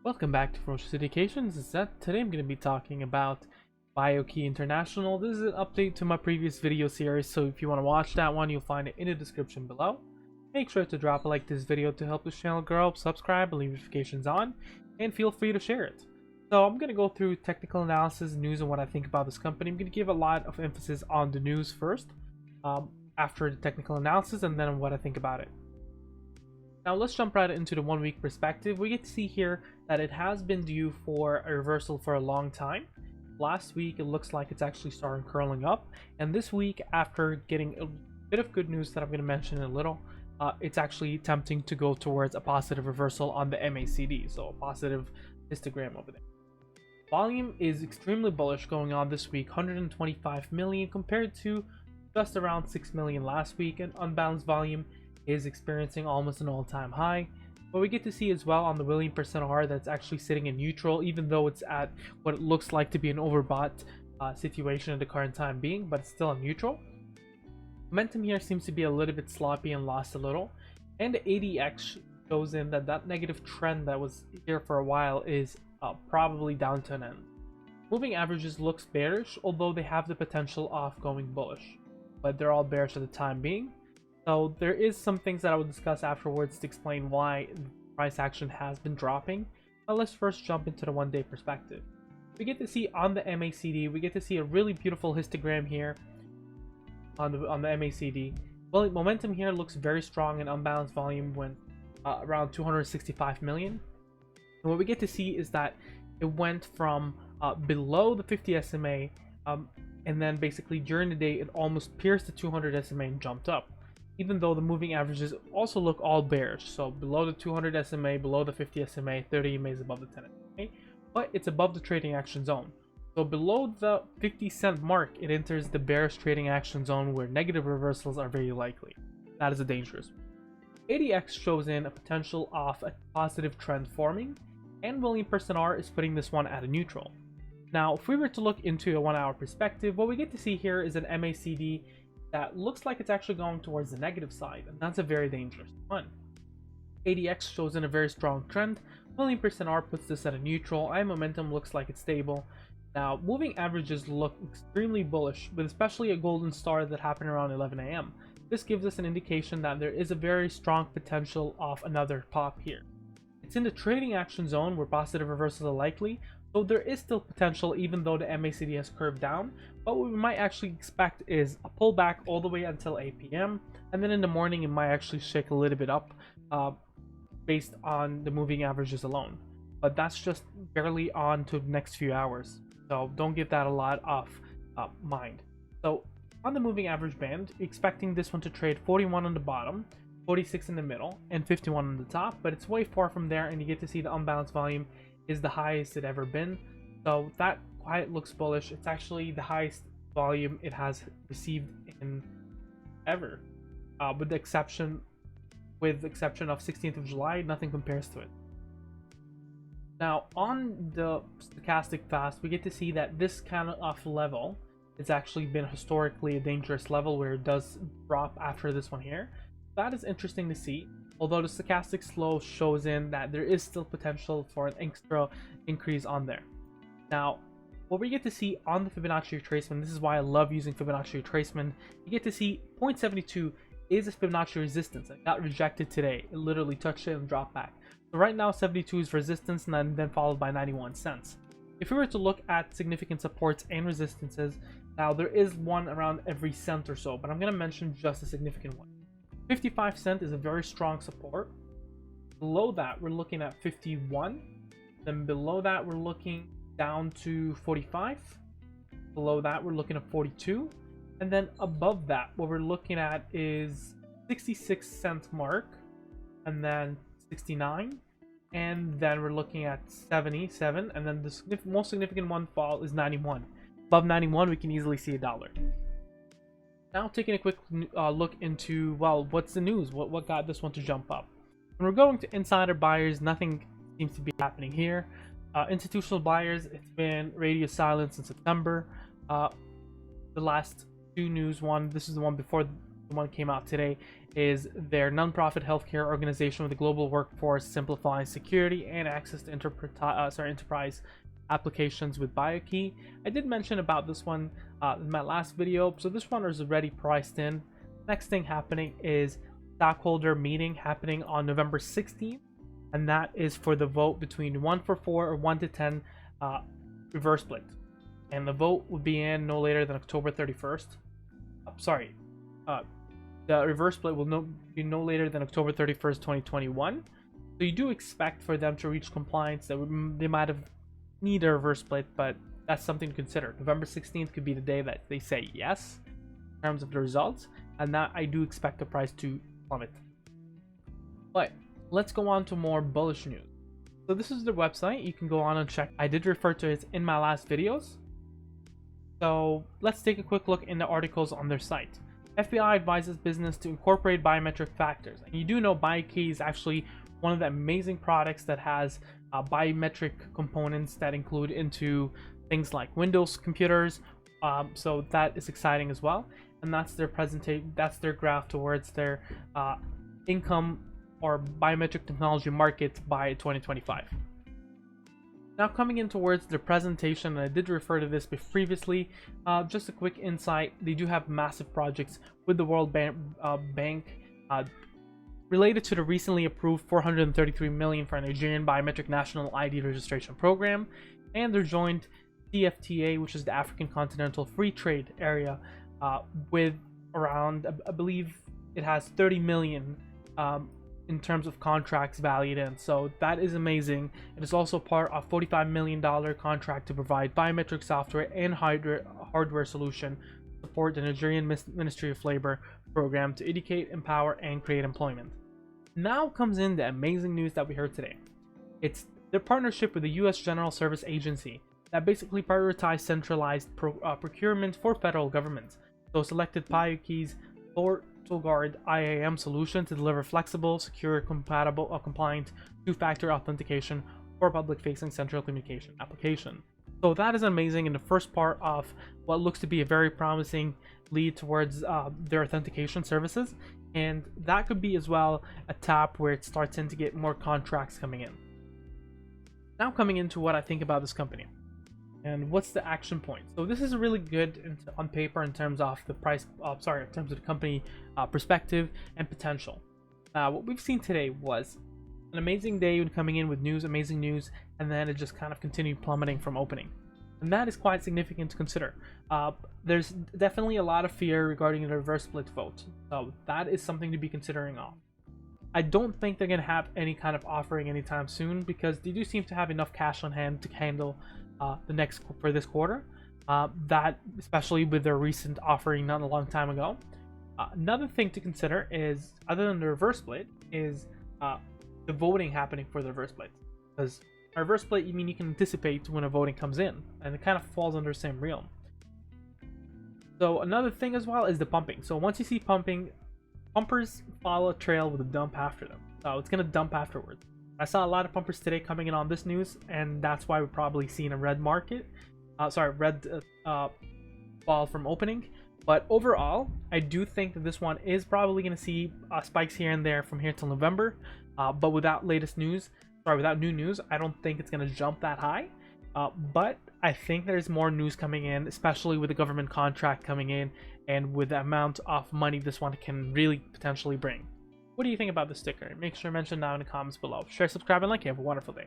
Welcome back to Ferocious Education. This is Seth. Today I'm going to be talking about BioAPI International. This is an update to my previous video series, so if you want to watch that one, you'll find it in the description below. Make sure to drop a like this video to help this channel grow, subscribe, and leave notifications on, and feel free to share it. So I'm going to go through technical analysis, news, and what I think about this company. I'm going to give a lot of emphasis on the news first, after the technical analysis, and then what I think about it. Now let's jump right into the 1 week perspective. We get to see here that it has been due for a reversal for a long time. Last week it looks like it's actually starting curling up, and this week, after getting a bit of good news that I'm going to mention in a little, it's actually attempting to go towards a positive reversal on the MACD, so a positive histogram over there. Volume is extremely bullish going on this week, 125 million compared to just around 6 million last week, and unbalanced volume is experiencing almost an all-time high. But we get to see as well on the William %R that's actually sitting in neutral, even though it's at what it looks like to be an overbought situation at the current time being, but it's still in neutral. Momentum here seems to be a little bit sloppy and lost a little, and the ADX shows in that that negative trend that was here for a while is probably down to an end. Moving averages looks bearish, although they have the potential of going bullish, but they're all bearish at the time being. So there is some things that I will discuss afterwards to explain why price action has been dropping. But let's first jump into the 1 day perspective. We get to see on the MACD, we get to see a really beautiful histogram here on the MACD. Well, momentum here looks very strong, and unbalanced volume went around 265 million. And what we get to see is that it went from below the 50 SMA, and then basically during the day it almost pierced the 200 SMA and jumped up. Even though the moving averages also look all bearish, so below the 200 SMA, below the 50 SMA, 30 EMA is above the 10 SMA, but it's above the trading action zone. So below the 50 cent mark, it enters the bearish trading action zone where negative reversals are very likely. That is a dangerous one. ADX shows in a potential of a positive trend forming, and William %R is putting this one at a neutral. Now, if we were to look into a 1 hour perspective, what we get to see here is an MACD that looks like it's actually going towards the negative side, and that's a very dangerous one. ADX shows in a very strong trend. William %R puts this at a neutral. Momentum looks like it's stable. Now, moving averages look extremely bullish, with especially a golden star that happened around 11 AM. This gives us an indication that there is a very strong potential of another pop here. It's in the trading action zone where positive reversals are likely, so there is still potential even though the MACD has curved down. But what we might actually expect is a pullback all the way until 8 PM, and then in the morning it might actually shake a little bit up based on the moving averages alone. But that's just barely on to the next few hours, so don't give that a lot of mind. So on the moving average band, expecting this one to trade 41 on the bottom, 46 in the middle, and 51 on the top, but it's way far from there, and you get to see the unbalanced volume is the highest it ever been. So that quite looks bullish. It's actually the highest volume it has received in ever, with the exception of 16th of July. Nothing compares to it. Now on the stochastic fast, we get to see that this kind of level has actually been historically a dangerous level where it does drop after this one here. That is interesting to see, although the stochastic slow shows in that there is still potential for an extra increase on there. Now, what we get to see on the Fibonacci retracement, this is why I love using Fibonacci retracement, you get to see 0.72 is a Fibonacci resistance. It got rejected today. It literally touched it and dropped back. So right now 72 is resistance, and then followed by 91 cents. If we were to look at significant supports and resistances, now there is one around every cent or so, but I'm going to mention just a significant one. 55 cent is a very strong support. Below that we're looking at 51, then below that we're looking down to 45, below that we're looking at 42, and then above that what we're looking at is 66 cent mark, and then 69, and then we're looking at 77, and then the most significant one fall is 91. Above 91 we can easily see $1. Now taking a quick look into, well, what's the news? What got this one to jump up? When we're going to insider buyers, nothing seems to be happening here. Institutional buyers, it's been radio silence in September. The last two news one, this is the one before the one came out today, is their nonprofit healthcare organization with a global workforce, simplifying security and access to enterprise applications with BioKey. I did mention about this one in my last video, so this one is already priced in. Next thing happening is stockholder meeting happening on November 16th, and that is for the vote between 1 for 4 or 1 to 10 reverse split. And the vote will be in no later than October 31st. The reverse split will be no later than October 31st, 2021. So you do expect for them to reach compliance. That they might have need a reverse split, but that's something to consider. November 16th could be the day that they say yes in terms of the results, and that I do expect the price to plummet. But let's go on to more bullish news. So this is their website. You can go on and check. I did refer to it in my last videos. So let's take a quick look in the articles on their site. FBI advises business to incorporate biometric factors. And you do know BioKey is actually one of the amazing products that has biometric components that include into things like Windows computers. So that is exciting as well. And that's their presentation. That's their graph towards their income or biometric technology market by 2025. Now coming in towards their presentation, and I did refer to this previously, just a quick insight. They do have massive projects with the World Bank related to the recently approved $433 million for a Nigerian biometric national ID registration program, and their joint CFTA, which is the African Continental Free Trade Area, with around, I believe it has 30 million in terms of contracts valued in. So that is amazing. It is also part of $45 million contract to provide biometric software and hardware solution support the Nigerian Ministry of Labor program to educate, empower, and create employment. Now comes in the amazing news that we heard today. It's their partnership with the U.S. General Service Agency that basically prioritizes centralized procurement for federal governments. So selected BioKey's Guard IAM solution to deliver flexible, secure, compatible, compliant two-factor authentication for public-facing central communication application. So that is amazing in the first part of what looks to be a very promising lead towards their authentication services, and that could be as well a tap where it starts in to get more contracts coming in. Now coming into what I think about this company. And what's the action point? So this is really good on paper in terms of the price, in terms of the company perspective and potential. What we've seen today was an amazing day when coming in with news, amazing news, and then it just kind of continued plummeting from opening. And that is quite significant to consider. There's definitely a lot of fear regarding the reverse split vote. So that is something to be considering of. I don't think they're going to have any kind of offering anytime soon because they do seem to have enough cash on hand to handle for this quarter, that especially with their recent offering not a long time ago. Another thing to consider is, other than the reverse split, is the voting happening for the reverse split. Because a reverse split, you can anticipate when a voting comes in, and it kind of falls under the same realm. So another thing as well is the pumping. So once you see pumping, pumpers follow a trail with a dump after them. So it's gonna dump afterwards. I saw a lot of pumpers today coming in on this news, and that's why we're probably seeing a red market. Red fall from opening. But overall, I do think that this one is probably going to see spikes here and there from here till November. But without new news, I don't think it's going to jump that high. But I think there's more news coming in, especially with the government contract coming in, and with the amount of money this one can really potentially bring. What do you think about this sticker? Make sure to mention down in the comments below. Share, subscribe, and like. You have a wonderful day.